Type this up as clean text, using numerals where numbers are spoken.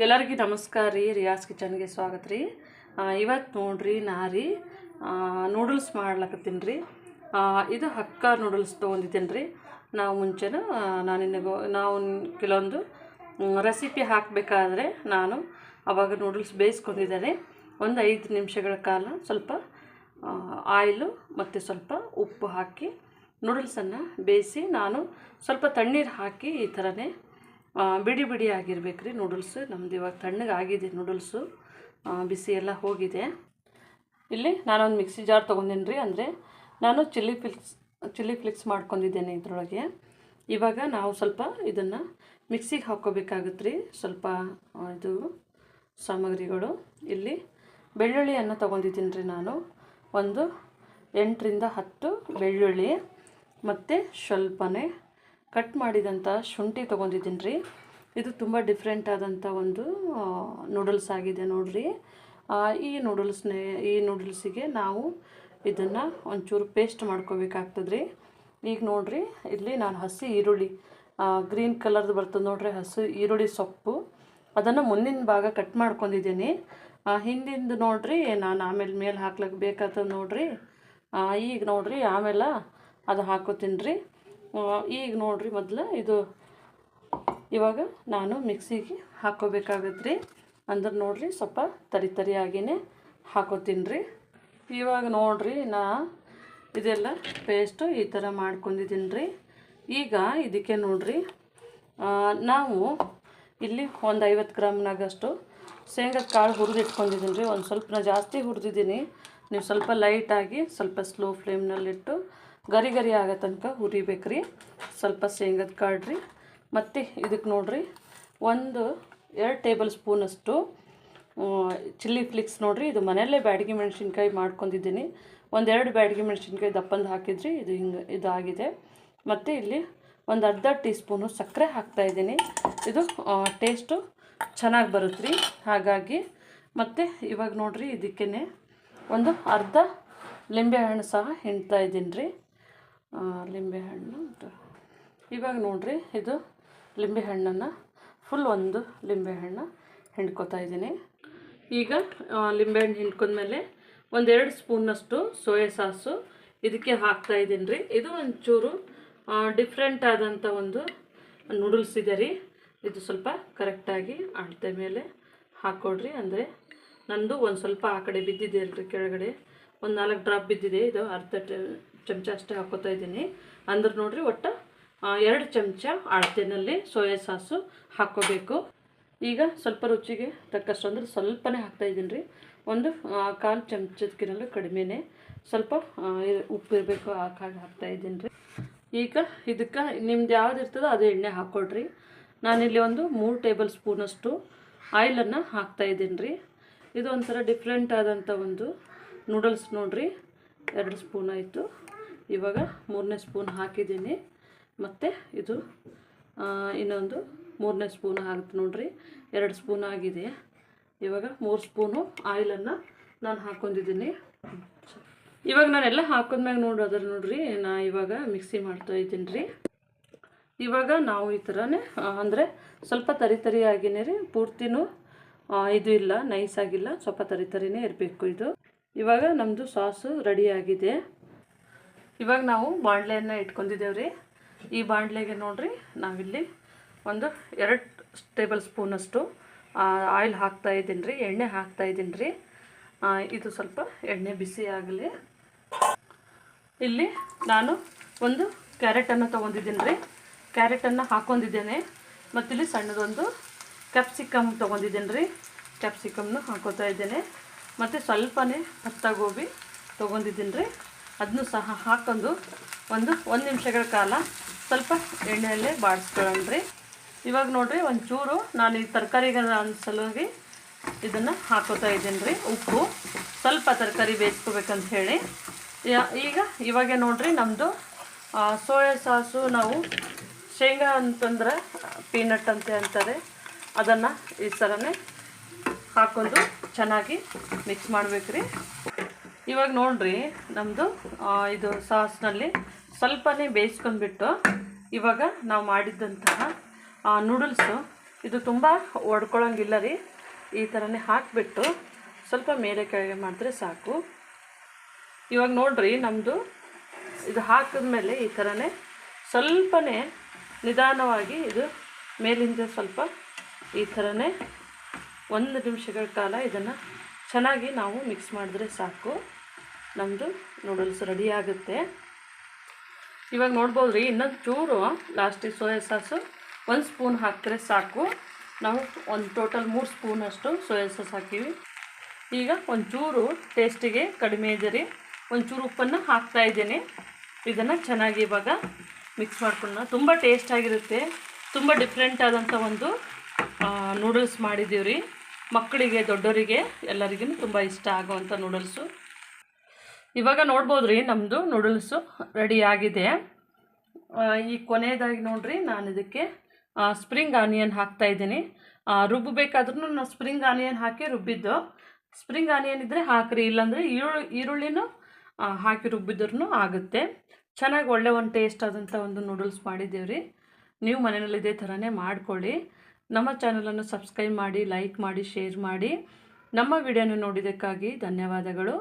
ಎಲ್ಲರಿಗೂ ನಮಸ್ಕಾರ ರೀ. ರಿಯಾಸ್ ಕಿಚನ್ಗೆ ಸ್ವಾಗತ ರೀ. ಇವತ್ತು ನೋಡ್ರಿ ನಾರಿ ನೂಡಲ್ಸ್ ಮಾಡ್ಲಕತ್ತೀನಿ ರೀ. ಇದು ಹಕ್ಕ ನೂಡಲ್ಸ್ ತೊಗೊಂಡಿದ್ದೀನಿ ರೀ. ನಾವು ಮುಂಚೆನೂ ನಾವು ಕೆಲವೊಂದು ರೆಸಿಪಿ ಹಾಕಬೇಕಾದ್ರೆ ನಾನು ಆವಾಗ ನೂಡಲ್ಸ್ ಬೇಯಿಸ್ಕೊಂಡಿದ್ದೇನೆ. ಒಂದು 5 ನಿಮಿಷಗಳ ಕಾಲ ಸ್ವಲ್ಪ ಆಯಿಲು ಮತ್ತು ಸ್ವಲ್ಪ ಉಪ್ಪು ಹಾಕಿ ನೂಡಲ್ಸನ್ನು ಬೇಯಿಸಿ ನಾನು ಸ್ವಲ್ಪ ತಣ್ಣೀರು ಹಾಕಿ ಈ ಥರನೇ ಬಿಡಿ ಬಿಡಿ ಆಗಿರ್ಬೇಕು ರೀ ನೂಡಲ್ಸ್. ನಮ್ದು ಇವಾಗ ತಣ್ಣಗಾಗಿದೆ ನೂಡಲ್ಸು, ಬಿಸಿ ಎಲ್ಲ ಹೋಗಿದೆ. ಇಲ್ಲಿ ನಾನೊಂದು ಮಿಕ್ಸಿ ಜಾರ್ ತೊಗೊಂಡಿನಿ ರೀ. ಅಂದರೆ ನಾನು ಚಿಲ್ಲಿ ಫ್ಲಿಕ್ಸ್ ಮಾಡ್ಕೊಂಡಿದ್ದೇನೆ ಇದರೊಳಗೆ. ಇವಾಗ ನಾವು ಸ್ವಲ್ಪ ಇದನ್ನು ಮಿಕ್ಸಿಗೆ ಹಾಕ್ಕೋಬೇಕಾಗುತ್ತೆ ರೀ. ಸ್ವಲ್ಪ ಇದು ಸಾಮಗ್ರಿಗಳು ಇಲ್ಲಿ ಬೆಳ್ಳುಳ್ಳಿಯನ್ನು ತೊಗೊಂಡಿದ್ದೀನಿ ರೀ. ನಾನು ಒಂದು 8 ರಿಂದ 10 ಬೆಳ್ಳುಳ್ಳಿ ಮತ್ತು ಸ್ವಲ್ಪನೇ ಕಟ್ ಮಾಡಿದಂಥ ಶುಂಠಿ ತೊಗೊಂಡಿದ್ದೀನಿ ರೀ. ಇದು ತುಂಬ ಡಿಫ್ರೆಂಟ್ ಆದಂಥ ಒಂದು ನೂಡಲ್ಸ್ ಆಗಿದೆ ನೋಡಿರಿ. ಈ ನೂಡಲ್ಸಿಗೆ ನಾವು ಇದನ್ನು ಒಂಚೂರು ಪೇಸ್ಟ್ ಮಾಡ್ಕೋಬೇಕಾಗ್ತದೆ ರೀ. ಈಗ ನೋಡಿರಿ, ಇಲ್ಲಿ ನಾನು ಹಸಿ ಈರುಳ್ಳಿ ಗ್ರೀನ್ ಕಲರ್ದು ಬರ್ತದೆ ನೋಡಿರಿ, ಹಸಿ ಈರುಳ್ಳಿ ಸೊಪ್ಪು, ಅದನ್ನು ಮುಂದಿನ ಭಾಗ ಕಟ್ ಮಾಡ್ಕೊಂಡಿದ್ದೀನಿ. ಹಿಂದಿಂದು ನೋಡಿರಿ ನಾನು ಆಮೇಲೆ ಮೇಲೆ ಹಾಕ್ಲಿಕ್ಕೆ ಬೇಕಾಗ್ತದೆ ನೋಡಿರಿ. ಈಗ ನೋಡಿರಿ ಆಮೇಲೆ ಅದು ಹಾಕೋತೀನಿ ರೀ. ಈಗ ನೋಡಿರಿ ಮೊದಲು ಇವಾಗ ನಾನು ಮಿಕ್ಸಿಗೆ ಹಾಕ್ಕೋಬೇಕಾಗತ್ತೆ ರೀ. ಅಂದ್ರೆ ನೋಡಿರಿ ಸ್ವಲ್ಪ ತರಿಯಾಗಿಯೇ ಹಾಕೋತೀನಿ ರೀ. ಇವಾಗ ನೋಡಿರಿ ಇದೆಲ್ಲ ಪೇಸ್ಟು ಈ ಥರ ಮಾಡ್ಕೊಂಡಿದ್ದೀನಿ ರೀ. ಈಗ ಇದಕ್ಕೆ ನೋಡಿರಿ ನಾವು ಇಲ್ಲಿ ಒಂದು 50 ಗ್ರಾಮ್ನಾಗಷ್ಟು ಶೇಂಗದ ಕಾಳು ಹುರಿದಿಟ್ಕೊಂಡಿದ್ದೀನಿ ರೀ. ಒಂದು ಸ್ವಲ್ಪ ಜಾಸ್ತಿ ಹುರಿದಿದ್ದೀನಿ. ನೀವು ಸ್ವಲ್ಪ ಲೈಟಾಗಿ ಸ್ವಲ್ಪ ಸ್ಲೋ ಫ್ಲೇಮ್ನಲ್ಲಿಟ್ಟು ಗರಿ ಆಗೋ ತನಕ ಹುರಿಬೇಕು ರೀ. ಸ್ವಲ್ಪ ಶೇಂಗದ ಕಾಳು ರೀ. ಮತ್ತು ಇದಕ್ಕೆ ನೋಡಿರಿ 2 ಟೇಬಲ್ ಸ್ಪೂನಷ್ಟು ಚಿಲ್ಲಿ ಫ್ಲಿಕ್ಸ್ ನೋಡಿರಿ. ಇದು ಮನೆಯಲ್ಲೇ ಬ್ಯಾಡಗಿ ಮೆಣಸಿನ್ಕಾಯಿ ಮಾಡ್ಕೊಂಡಿದ್ದೀನಿ. 2 ಬ್ಯಾಡಗಿ ಮೆಣಸಿನ್ಕಾಯಿ ದಪ್ಪಂದು ಹಾಕಿದ್ರಿ, ಇದು ಆಗಿದೆ. ಮತ್ತು ಇಲ್ಲಿ ಒಂದು ಅರ್ಧ ಟೀ ಸ್ಪೂನು ಸಕ್ಕರೆ ಹಾಕ್ತಾಯಿದ್ದೀನಿ. ಇದು ಟೇಸ್ಟು ಚೆನ್ನಾಗಿ ಬರುತ್ತೆ ರೀ ಹಾಗಾಗಿ. ಮತ್ತು ಇವಾಗ ನೋಡಿರಿ ಇದಕ್ಕೇ ಒಂದು ಅರ್ಧ ಲಿಂಬೆಹಣ್ಣು ಸಹ ಹಿಂಡ್ತಾ ಇದ್ದೀನಿ ರೀ. ಲಿಂಬೆಹಣ್ಣು ಇವಾಗ ನೋಡಿರಿ ಇದು ಲಿಂಬೆಹಣ್ಣನ್ನು ಫುಲ್ ಒಂದು ಲಿಂಬೆಹಣ್ಣು ಹಿಂಡ್ಕೊತಾ ಇದ್ದೀನಿ. ಈಗ ಲಿಂಬೆಹಣ್ಣು ಹಿಂಡ್ಕೊಂಡ್ಮೇಲೆ 2 ಸ್ಪೂನಷ್ಟು ಸೋಯಾ ಸಾಸು ಇದಕ್ಕೆ ಹಾಕ್ತಾಯಿದ್ದೀನಿ ರೀ. ಇದು ಒಂಚೂರು ಡಿಫ್ರೆಂಟ್ ಆದಂಥ ಒಂದು ನೂಡಲ್ಸ್ ಇದೆ ರೀ. ಇದು ಸ್ವಲ್ಪ ಕರೆಕ್ಟಾಗಿ ಅಳತೆ ಮೇಲೆ ಹಾಕ್ಕೊಡ್ರಿ. ಅಂದರೆ ನಂದು ಒಂದು ಸ್ವಲ್ಪ ಆ ಕಡೆ ಬಿದ್ದಿದೆ ಅಲ್ರಿ, ಕೆಳಗಡೆ ಒಂದು 4 ಡ್ರಾಪ್ ಬಿದ್ದಿದೆ. ಇದು ಅರ್ಧ ಚಮಚ ಅಷ್ಟೇ ಹಾಕೋತಾ ಇದ್ದೀನಿ. ಅಂದ್ರೆ ನೋಡಿರಿ ಒಟ್ಟು 2 ಚಮಚ ಅಳತೆನಲ್ಲಿ ಸೋಯಾ ಸಾಸು ಹಾಕ್ಕೋಬೇಕು. ಈಗ ಸ್ವಲ್ಪ ರುಚಿಗೆ ತಕ್ಕಷ್ಟು ಅಂದ್ರೆ ಸ್ವಲ್ಪನೇ ಹಾಕ್ತಾಯಿದ್ದೀನಿ ರೀ. ಒಂದು 1/4 ಚಮಚದಕ್ಕಿಂತಲೂ ಕಡಿಮೆನೇ ಸ್ವಲ್ಪ ಉಪ್ಪು ಇರಬೇಕು ಹಾಗಾಗಿ ಹಾಕ್ತಾಯಿದ್ದೀನಿ ರೀ. ಈಗ ಇದಕ್ಕೆ ನಿಮ್ದು ಯಾವ್ದು ಇರ್ತದೋ ಅದು ಎಣ್ಣೆ ಹಾಕ್ಕೊಡ್ರಿ. ನಾನಿಲ್ಲಿ ಒಂದು 3 ಟೇಬಲ್ ಸ್ಪೂನಷ್ಟು ಆಯಿಲನ್ನು ಹಾಕ್ತಾಯಿದ್ದೀನಿ ರೀ. ಇದು ಒಂಥರ ಡಿಫ್ರೆಂಟ್ ಆದಂಥ ಒಂದು ನೂಡಲ್ಸ್ ನೋಡಿರಿ. 2 ಸ್ಪೂನ್ ಆಯಿತು. ಇವಾಗ 3ನೇ ಸ್ಪೂನ್ ಹಾಕಿದ್ದೀನಿ. ಮತ್ತು ಇದು ಇನ್ನೊಂದು 3ನೇ ಸ್ಪೂನ್ ಆಗುತ್ತೆ ನೋಡಿರಿ. 2 ಸ್ಪೂನ್ ಆಗಿದೆ. ಇವಾಗ 3 ಸ್ಪೂನು ಆಯಿಲನ್ನು ನಾನು ಹಾಕ್ಕೊಂಡಿದ್ದೀನಿ. ಇವಾಗ ನಾನೆಲ್ಲ ಹಾಕೊಂಡ್ಮ್ಯಾಗ ನೋಡ್ರಿ ಇವಾಗ ಮಿಕ್ಸಿ ಮಾಡ್ತಾಯಿದ್ದೀನಿ ರೀ. ಇವಾಗ ನಾವು ಈ ಥರನೇ ಅಂದರೆ ಸ್ವಲ್ಪ ತರಿಯಾಗಿನೇ ರೀ, ಪೂರ್ತಿನೂ ಇದು ಇಲ್ಲ, ನೈಸ್ ಆಗಿಲ್ಲ, ಸ್ವಲ್ಪ ತರಿನೇ ಇರಬೇಕು ಇದು. ಇವಾಗ ನಮ್ಮದು ಸಾಸು ರೆಡಿಯಾಗಿದೆ. ಇವಾಗ ನಾವು ಬಾಣಲೆಯನ್ನು ಇಟ್ಕೊಂಡಿದ್ದೇವೆ ರೀ. ಈ ಬಾಣಲೆಗೆ ನೋಡಿರಿ ನಾವಿಲ್ಲಿ ಒಂದು 2 ಟೇಬಲ್ ಸ್ಪೂನಷ್ಟು ಆಯಿಲ್ ಹಾಕ್ತಾಯಿದ್ದೀನಿ ರೀ, ಎಣ್ಣೆ ಹಾಕ್ತಾಯಿದ್ದೀನಿ ರೀ. ಇದು ಸ್ವಲ್ಪ ಎಣ್ಣೆ ಬಿಸಿ ಆಗಲಿ. ಇಲ್ಲಿ ನಾನು ಒಂದು ಕ್ಯಾರೆಟನ್ನು ತೊಗೊಂಡಿದ್ದೀನಿ ರೀ. ಕ್ಯಾರೆಟನ್ನು ಹಾಕ್ಕೊಂಡಿದ್ದೇನೆ. ಮತ್ತು ಇಲ್ಲಿ ಸಣ್ಣದೊಂದು ಕ್ಯಾಪ್ಸಿಕಮ್ ತೊಗೊಂಡಿದ್ದೀನಿ ರೀ. ಕ್ಯಾಪ್ಸಿಕಮ್ನು ಹಾಕೋತಾ ಇದ್ದೇನೆ. ಮತ್ತು ಸ್ವಲ್ಪನೇ ಪತ್ತಾಗೋಬಿ ತೊಗೊಂಡಿದ್ದೀನಿ ರೀ. ಅದನ್ನು ಸಹ ಹಾಕೊಂಡು ಒಂದು ನಿಮಿಷಗಳ ಕಾಲ ಸ್ವಲ್ಪ ಎಣ್ಣೆಯಲ್ಲೇ ಬಾಡಿಸ್ಕೊಳ್ಳೋಣ ರೀ. ಇವಾಗ ನೋಡಿರಿ ಒಂಚೂರು ನಾನು ಈ ತರಕಾರಿಗೆ ಸಲುವಾಗಿ ಇದನ್ನು ಹಾಕೋತಾ ಇದ್ದೀನಿ ರೀ. ಉಪ್ಪು ಸ್ವಲ್ಪ ತರಕಾರಿ ಬೇಯಿಸ್ಕೋಬೇಕಂತ ಹೇಳಿ. ಇವಾಗ ನೋಡಿರಿ ನಮ್ಮದು ಸೋಯಾ ಸಾಸು, ನಾವು ಶೇಂಗಾ ಅಂತಂದ್ರೆ ಪೀನಟ್ ಅಂತಾರೆ, ಅದನ್ನು ಈ ಥರನೇ ಹಾಕ್ಕೊಂಡು ಚೆನ್ನಾಗಿ ಮಿಕ್ಸ್ ಮಾಡಬೇಕು ರೀ. ಇವಾಗ ನೋಡಿರಿ ನಮ್ಮದು ಇದು ಸಾಸ್ನಲ್ಲಿ ಸ್ವಲ್ಪನೇ ಬೇಯಿಸ್ಕೊಂಡ್ಬಿಟ್ಟು ಇವಾಗ ನಾವು ಮಾಡಿದ್ದಂತಹ ನೂಡಲ್ಸು ಇದು ತುಂಬ ಒಡ್ಕೊಳ್ಳೋಂಗಿಲ್ಲ ರೀ. ಈ ಥರನೇ ಹಾಕಿಬಿಟ್ಟು ಸ್ವಲ್ಪ ಮೇಲೆ ಕೆಳಗೆ ಮಾಡಿದ್ರೆ ಸಾಕು. ಇವಾಗ ನೋಡಿರಿ ನಮ್ಮದು ಇದು ಹಾಕಿದ್ಮೇಲೆ ಈ ಥರನೇ ಸ್ವಲ್ಪನೇ ನಿಧಾನವಾಗಿ ಇದು ಮೇಲಿಂದ ಸ್ವಲ್ಪ ಈ ಥರನೇ 1 ನಿಮಿಷಗಳ ಕಾಲ ಇದನ್ನು ಚೆನ್ನಾಗಿ ನಾವು ಮಿಕ್ಸ್ ಮಾಡಿದ್ರೆ ಸಾಕು. ನಮ್ಮದು ನೂಡಲ್ಸ್ ರೆಡಿ ಆಗುತ್ತೆ. ಇವಾಗ ನೋಡ್ಬೋದು ರೀ, ಇನ್ನೊಂದು ಚೂರು ಲಾಸ್ಟಿಗೆ ಸೋಯಾ ಸಾಸು 1 ಸ್ಪೂನ್ ಹಾಕಿದ್ರೆ ಸಾಕು. ನಾವು ಒಂದು ಟೋಟಲ್ 3 ಸ್ಪೂನಷ್ಟು ಸೋಯಾ ಸಾಸ್ ಹಾಕೀವಿ. ಈಗ ಒಂಚೂರು ಟೇಸ್ಟಿಗೆ ಕಡಿಮೆ ಇದೆ ರೀ, ಒಂಚೂರು ಉಪ್ಪನ್ನು ಹಾಕ್ತಾಯಿದ್ದೀನಿ. ಇದನ್ನು ಚೆನ್ನಾಗಿ ಇವಾಗ ಮಿಕ್ಸ್ ಮಾಡ್ಕೊಂಡು ತುಂಬ ಟೇಸ್ಟಾಗಿರುತ್ತೆ. ತುಂಬ ಡಿಫ್ರೆಂಟ್ ಆದಂಥ ಒಂದು ನೂಡಲ್ಸ್ ಮಾಡಿದ್ದೀವಿ ರೀ. ಮಕ್ಕಳಿಗೆ ದೊಡ್ಡವರಿಗೆ ಎಲ್ಲರಿಗೂ ತುಂಬ ಇಷ್ಟ ಆಗುವಂಥ ನೂಡಲ್ಸು. ಇವಾಗ ನೋಡ್ಬೋದು ರೀ, ನಮ್ಮದು ನೂಡಲ್ಸು ರೆಡಿ ಆಗಿದೆ. ಈ ಕೊನೆಯದಾಗಿ ನೋಡಿರಿ, ನಾನು ಇದಕ್ಕೆ ಸ್ಪ್ರಿಂಗ್ ಆನಿಯನ್ ಹಾಕ್ತಾಯಿದ್ದೀನಿ. ರುಬ್ಬಬೇಕಾದ್ರೂ ನಾವು ಸ್ಪ್ರಿಂಗ್ ಆನಿಯನ್ ಹಾಕಿ ರುಬ್ಬಿದ್ದು. ಸ್ಪ್ರಿಂಗ್ ಆನಿಯನ್ ಇದ್ದರೆ ಹಾಕಿರಿ, ಇಲ್ಲಾಂದರೆ ಈರುಳ್ಳಿನೂ ಹಾಕಿ ರುಬ್ಬಿದ್ರೂ ಆಗುತ್ತೆ. ಚೆನ್ನಾಗಿ ಒಳ್ಳೆ ಒಂದು ಟೇಸ್ಟ್ ಆದಂಥ ಒಂದು ನೂಡಲ್ಸ್ ಮಾಡಿದ್ದೀವಿ ರೀ. ನೀವು ಮನೆಯಲ್ಲಿ ಇದೇ ಥರನೇ ಮಾಡಿಕೊಳ್ಳಿ. ನಮ್ಮ ಚಾನಲನ್ನು ಸಬ್ಸ್ಕ್ರೈಬ್ ಮಾಡಿ, ಲೈಕ್ ಮಾಡಿ, ಶೇರ್ ಮಾಡಿ. ನಮ್ಮ ವಿಡಿಯೋನ ನೋಡಿದ್ದಕ್ಕಾಗಿ ಧನ್ಯವಾದಗಳು.